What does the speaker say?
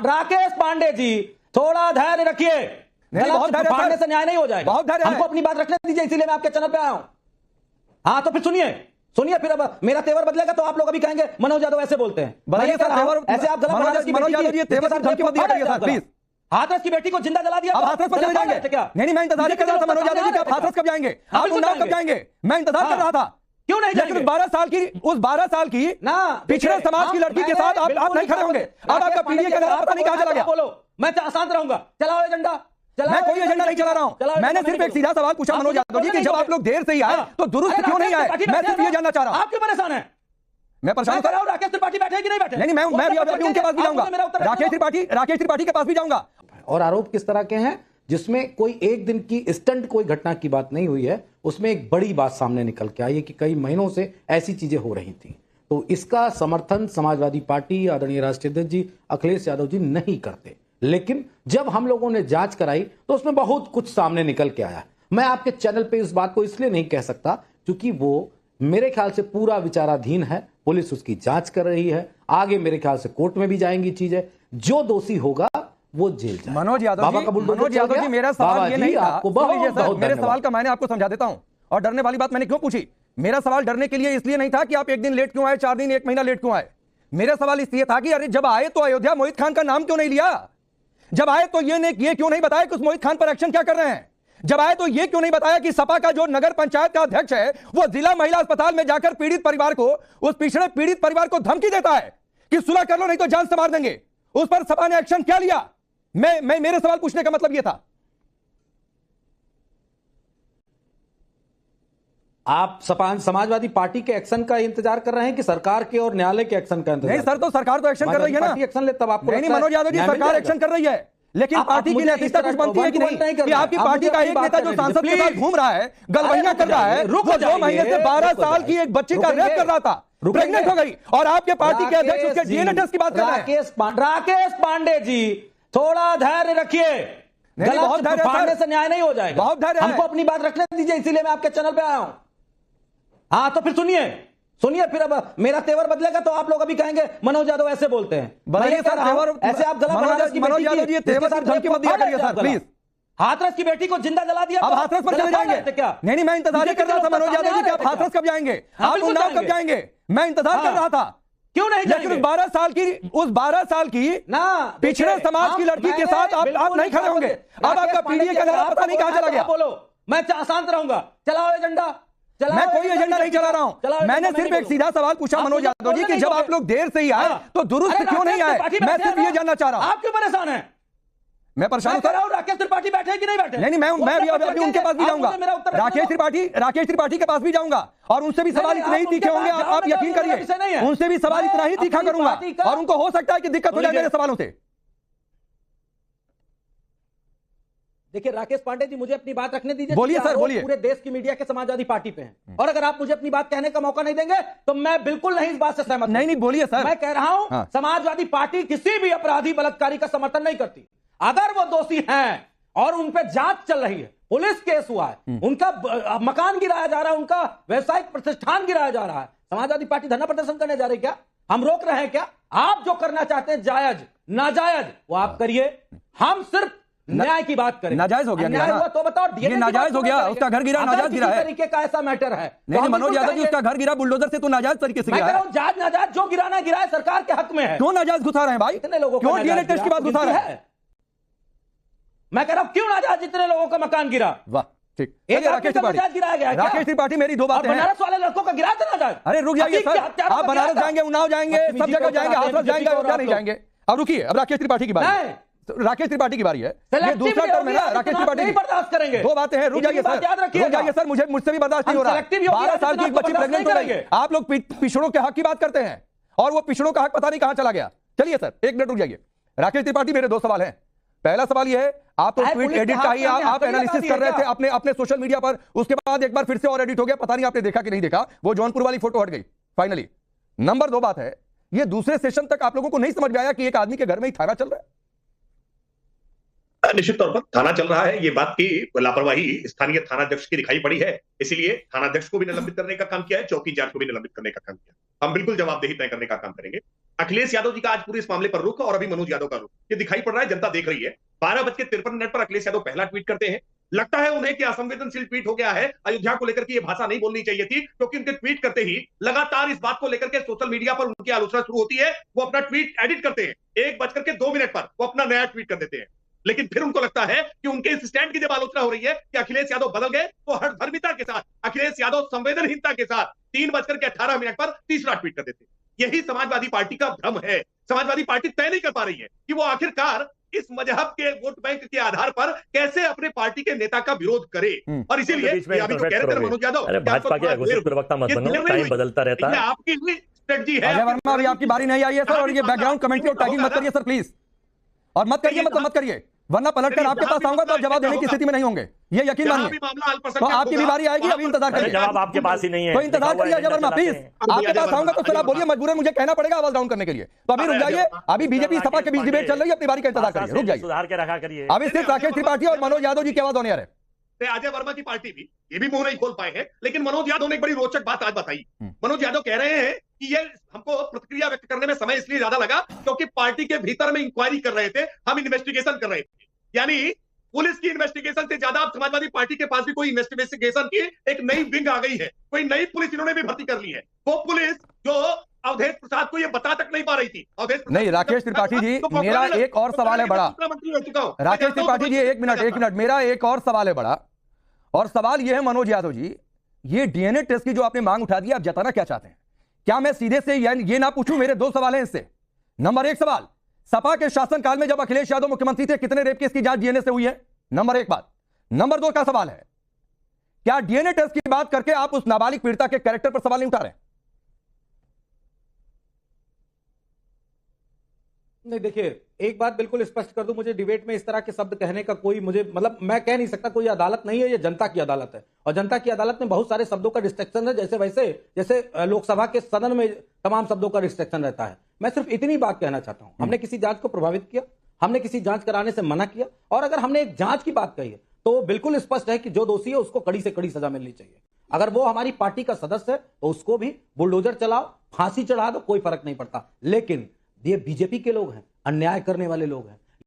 राकेश पांडे जी, थोड़ा धैर्य रखिए। बहुत धैर्य फाड़ने से न्याय नहीं हो जाएगा। बहुत धैर्य हमको अपनी बात रखने दीजिए, इसीलिए मैं आपके चैनल पे आया हूं। हाँ तो फिर सुनिए, फिर अब मेरा तेवर बदलेगा तो आप लोग अभी कहेंगे मनोज यादव ऐसे बोलते हैं। ऐसे आप गलत मनोज यादव प्लीज। हाथरस की बेटी को जिंदा जला दिया। अब हाथरस पर चले जाएंगे क्या? नहीं, मैं इंतजार कर रहा था मनोज यादव जी कि आप हाथरस कब जाएंगे, आप उन्नाव कब जाएंगे, मैं इंतजार कर रहा था। क्यों नहीं जाएंगे? उस 12 साल की ना पिछड़े समाज की लड़की के साथ आप नहीं खड़े होंगे। अब आपका पीडीए का पता नहीं कहां चला गया। बोलो, मैं शांत रहूंगा। चलाओ एजेंडा। मैं कोई एजेंडा नहीं चला रहा हूं। मैंने सिर्फ एक सीधा सवाल पूछा मनोज यादव जी कि जब आप लोग देर से ही आए तो दुरुस्त क्यों नहीं आए? मैं सिर्फ ये जानना चाह रहा हूं। आप क्यों परेशान हैं? मैं परेशान कर रहा हूं। राकेश त्रिपाठी बैठे कि नहीं बैठे? नहीं, मैं अभी उनके पास भी जाऊंगा। राकेश त्रिपाठी के पास भी जाऊंगा। और आरोप किस तरह के हैं जिसमें कोई एक दिन की स्टंट कोई घटना की बात नहीं हुई है, उसमें एक बड़ी बात सामने निकल के आई है कि कई महीनों से ऐसी चीजें हो रही थी। तो इसका समर्थन समाजवादी पार्टी, आदरणीय राष्ट्रीय अध्यक्ष जी अखिलेश यादव जी नहीं करते। लेकिन जब हम लोगों ने जांच कराई तो उसमें बहुत कुछ सामने निकल के आया। मैं आपके चैनल पे इस बात को इसलिए नहीं कह सकता क्योंकि वो मेरे ख्याल से पूरा विचाराधीन है, पुलिस उसकी जांच कर रही है, आगे मेरे ख्याल से कोर्ट में भी जाएंगी चीजें, जो दोषी होगा वो जेल जाए। मनोज यादव जी मेरा सवाल ये नहीं था। मेरे सवाल का मैंने आपको समझा देता हूं। और डरने वाली बात मैंने क्यों पूछी? मेरा सवाल डरने के लिए इसलिए नहीं था कि आप एक दिन लेट क्यों आए, 4 दिन, 1 महीना लेट क्यों आए। मेरा सवाल इसलिए था कि अरे जब आए तो अयोध्या मोहित खान का नाम क्यों नहीं लिया? जब आए तो ये क्यों नहीं बताया कि उस मोहित खान पर एक्शन क्या कर रहे हैं? जब आए तो ये क्यों नहीं बताया कि सपा का जो नगर पंचायत का अध्यक्ष है वो जिला महिला अस्पताल में जाकर पीड़ित परिवार को, उस पिछड़े पीड़ित परिवार को धमकी देता है कि सुलह कर लो नहीं तो जान से मार देंगे। उस पर सपा ने एक्शन क्या लिया? मेरे सवाल पूछने का मतलब यह था। आप समाजवादी पार्टी के एक्शन का इंतजार कर रहे हैं कि सरकार के और न्यायालय के एक्शन का इंतजार? नहीं सर, तो सरकार तो एक्शन कर रही है ना। एक्शन ले तब आपको नहीं मनोज यादव जी, सरकार एक्शन कर रही है, लेकिन पार्टी की नैतिकता कुछ बनती है कि नहीं कि आपकी पार्टी का एक नेता जो सांसद के साथ घूम रहा है, गलबैया कर रहा है, वो 2 महीने से 12 साल की एक बच्ची का रेप कर रहा था, प्रेग्नेंट हो गई, और आपके पार्टी के अध्यक्ष उसके डीएनए टेस्ट की बात कर रहे हैं। राकेश पांडे जी, थोड़ा धैर्य रखिए। बहुत धैर्य, फाड़ने से न्याय नहीं हो जाएगा। बहुत धैर्य, हमको अपनी बात रखने दीजिए, इसीलिए मैं आपके चैनल पे आया हूं। हाँ तो फिर सुनिए, फिर अब मेरा तेवर बदलेगा तो आप लोग अभी कहेंगे मनोज यादव ऐसे बोलते हैं। ऐसे आप गलत। मनोज यादव जी तेवर की धमकी मत दिया करिए सर प्लीज। हाथरस की बेटी को जिंदा जला दिया। अब हाथरस पर चले जाएंगे क्या? नहीं, मैं इंतजार कर रहा था मनोज यादव जी कि आप हाथरस कब जाएंगे, आप उन्नाव कब जाएंगे, मैं इंतजार कर रहा था। क्यों नहीं? लेकिन उस 12 साल की ना पिछड़े समाज की लड़की के साथ आप नहीं खड़े होंगे। अब आपका पीडीए का पता नहीं कहां चला गया। बोलो, मैं शांत रहूंगा। चलाओ एजेंडा। मैं कोई एजेंडा नहीं चला रहा हूं। मैंने सिर्फ एक सीधा सवाल पूछा मनोज यादव जी कि जब आप लोग देर से ही आए तो दुरुस्त क्यों नहीं आए? मैं सिर्फ ये जानना चाह रहा हूं। आप क्यों परेशान हैं? मैं परेशान कर रहा हूं। राकेश त्रिपाठी बैठे कि नहीं बैठे? नहीं, मैं अभी उनके पास भी जाऊंगा। राकेश त्रिपाठी के पास भी जाऊंगा और उनसे भी सवाल इतने ही तीखे होंगे, आप यकीन करिए, उनसे भी सवाल इतना ही तीखा करूंगा और उनको हो सकता है कि दिक्कत हो जाए मेरे सवालों से। देखिए राकेश पांडे जी, मुझे अपनी बात रखने दीजिए। बोलिए सर, बोलिए। पूरे देश की मीडिया के समाजवादी पार्टी पे हैं और अगर आप मुझे अपनी बात कहने का मौका नहीं देंगे तो मैं बिल्कुल नहीं इस बात से सहमत। नहीं, बोलिए सर। मैं कह रहा हूं समाजवादी पार्टी किसी भी अपराधी बलात्कारी का समर्थन नहीं करती। अगर वो दोषी हैं और उन पर जांच चल रही है, पुलिस केस हुआ है, उनका मकान गिराया जा रहा है, उनका व्यवसायिक प्रतिष्ठान गिराया जा रहा है, समाजवादी पार्टी धरना प्रदर्शन करने जा रही है क्या? हम रोक रहे हैं क्या? आप जो करना चाहते हैं जायज नाजायज वो आप करिए, हम सिर्फ न्याय की बात करें। नाजायज हो गया, न्याय हुआ तो बताओ। ये नाजायज हो गया, उसका घर गिरा नाजायज गिरा है। तरीके का ऐसा मैटर है। नहीं मनोज यादव जी, उसका घर गिरा बुलडोजर से तो नाजायज तरीके से गिरा है। जायज नाजायज जो गिराना गिरा है, सरकार के हक में है। क्यों नाजायज घुसा रहे हैं भाई? इतने लोगों क्यों डीएनए टेस्ट की बात घुसा रहे हैं? मैं कह रहा हूं क्यों नाजायज जितने लोगों का मकान गिरा। वाह, ठीक। राकेश त्रिपाठी मेरी 2 बातें हैं। बनारस वाले लड़कों का गिरा था नाजायज। अरे रुक जाइए सर, आप बनारस जाएंगे, उन्नाव जाएंगे, सब जगह जाएंगे, हाथरस जाएंगे, क्या नहीं जाएंगे? अब रुकिए, अब राकेश त्रिपाठी की बारी है। राकेश त्रिपाठी की बारी है, ये दूसरा टर्म है ना। राकेश त्रिपाठी बर्दाश्त करेंगे। 2 बातें हैं, रुक जाइए सर, मुझसे भी बर्दाश्त नहीं हो रहा। 12 साल की एक बच्ची प्रेग्नेंट हो गई, आप लोग पिछड़ों के हक की बात करते हैं और वो पिछड़ों का हक पता नहीं कहां चला गया। चलिए सर, 1 मिनट रुक जाइए। राकेश त्रिपाठी, मेरे 2 सवाल हैं। पहला सवाल यह है, आप तो ट्वीट एडिट का ही आप एनालिसिस कर रहे थे अपने सोशल मीडिया पर, उसके बाद एक बार फिर से और एडिट हो गया, पता नहीं आपने देखा कि नहीं देखा, वो जौनपुर वाली फोटो हट गई फाइनली। नंबर 2 बात है, ये दूसरे सेशन तक आप लोगों को नहीं समझ में आया कि एक आदमी के घर में ही थाना चल रहा है। निश्चित तौर पर थाना चल रहा है, ये बात की लापरवाही स्थानीय थानाध्यक्ष की दिखाई पड़ी है, इसलिए थानाध्यक्ष को भी निलंबित करने का काम किया है, चौकी इंचार्ज को भी निलंबित करने का काम किया। हम बिल्कुल जवाबदेही तय करने का काम करेंगे। अखिलेश यादव जी का आज पूरे इस मामले पर रुख और अभी मनोज यादव का रुख ये दिखाई पड़ रहा है, जनता देख रही है। 12:53 पर अखिलेश यादव पहला ट्वीट करते हैं। लगता है उन्हें कि असंवेदनशील ट्वीट हो गया है, अयोध्या को लेकर की ये भाषा नहीं बोलनी चाहिए थी, क्योंकि उनके ट्वीट करते ही लगातार इस बात को लेकर के सोशल मीडिया पर उनकी आलोचना शुरू होती है। वो अपना ट्वीट एडिट करते हैं, 1:02 पर वो अपना नया ट्वीट कर देते हैं। लेकिन फिर उनको लगता है कि उनके इस स्टैंड की जब आलोचना हो रही है कि अखिलेश यादव बदल गए, तो हठधर्मिता के साथ अखिलेश यादव संवेदनहीनता के साथ 3:18 पर तीसरा ट्वीट कर देते हैं। यही समाजवादी पार्टी का भ्रम है। समाजवादी पार्टी तय नहीं कर पा रही है कि वो आखिरकार इस मजहब के वोट बैंक के आधार पर कैसे अपने पार्टी के नेता का विरोध करे। और इसीलिए अभी जो कह रहे थे मनोज यादव, भाजपा के घोषित प्रवक्ता मत बनो, टाइम बदलता रहता है। आपकी स्ट्रेटजी है। अजय वर्मा, अभी आपकी बारी नहीं आई है सर, और ये बैकग्राउंड कमेंट्री और टैगिंग मत करिए सर प्लीज, और मत करिए, मतलब मत करिए, वरना पलटकर आपके पास आऊंगा तो आप जवाब देने की स्थिति में नहीं होंगे, ये यकीन मानिए। तो आपकी भी बारी आएगी, अभी इंतजार करिए। जवाब आपके पास ही नहीं है, तो इंतजार करिए अजय वर्मा प्लीज, आपके पास आऊंगा तो फिर आप बोलिए, मजबूरन मुझे कहना पड़ेगा आवाज डाउन करने के लिए। तो अभी रुक जाइए, अभी बीजेपी सपा के बीच डिबेट चल रही है, अपनी बारी का इंतजार करिए, रुक जाइए, सुधार के रखा करिए। अभी सिर्फ राकेश त्रिपाठी और मनोज यादव जी की आवाज होने आ रहे हैं। अजय वर्मा की पार्टी भी ये भी मुंह नहीं खोल पाए हैं, लेकिन मनोज यादव ने एक बड़ी रोचक बात आज बताई। मनोज यादव कह रहे हैं कि ये हमको प्रतिक्रिया व्यक्त करने में समय इसलिए ज्यादा लगा क्योंकि पार्टी के भीतर में इंक्वायरी कर रहे थे, हम इन्वेस्टिगेशन कर रहे थे। यानी पुलिस की इन्वेस्टिगेशन से ज्यादा अब समाजवादी पार्टी के पास भी कोई इन्वेस्टिगेशन की एक नई विंग आ गई है, कोई नई पुलिस इन्होंने भी भर्ती कर ली है। वो पुलिस जो अवधेश प्रसाद को ये बता तक नहीं पा रही थी। नहीं राकेश त्रिपाठी जी, मेरा एक और सवाल है बड़ा। राकेश त्रिपाठी जी एक मिनट, मेरा एक और सवाल है बड़ा, और सवाल ये है मनोज यादव जी, ये डीएनए टेस्ट की जो आपने मांग उठा दी, आप जताना क्या चाहते हैं? क्या मैं सीधे से ये ना पूछूं? मेरे दो सवाल हैं इससे। नंबर एक सवाल, सपा के शासनकाल में जब अखिलेश यादव मुख्यमंत्री थे, कितने रेप केस की जांच डीएनए से हुई है? नंबर एक बात। नंबर दो का सवाल है, क्या डीएनए टेस्ट की बात करके आप उस नाबालिग पीड़िता के कैरेक्टर पर सवाल नहीं उठा रहे? नहीं, देखिए एक बात बिल्कुल स्पष्ट कर दूं, मुझे डिबेट में इस तरह के शब्द कहने का कोई, मुझे मतलब मैं कह नहीं सकता, कोई अदालत नहीं है, ये जनता की अदालत है, और जनता की अदालत में बहुत सारे शब्दों का रिस्ट्रिक्शन है, जैसे लोकसभा के सदन में तमाम शब्दों का रिस्ट्रिक्शन रहता है। मैं सिर्फ इतनी बात कहना चाहता हूं, हमने किसी जांच को प्रभावित किया, हमने किसी जांच कराने से मना किया, और अगर हमने एक जांच की बात कही है तो बिल्कुल स्पष्ट है कि जो दोषी है उसको कड़ी से कड़ी सजा मिलनी चाहिए। अगर वो हमारी पार्टी का सदस्य है तो उसको भी बुलडोजर चलाओ, फांसी चढ़ा दो, कोई फर्क नहीं पड़ता। लेकिन ये बीजेपी के लोग हैं, अन्याय करने वाले लोग हैं,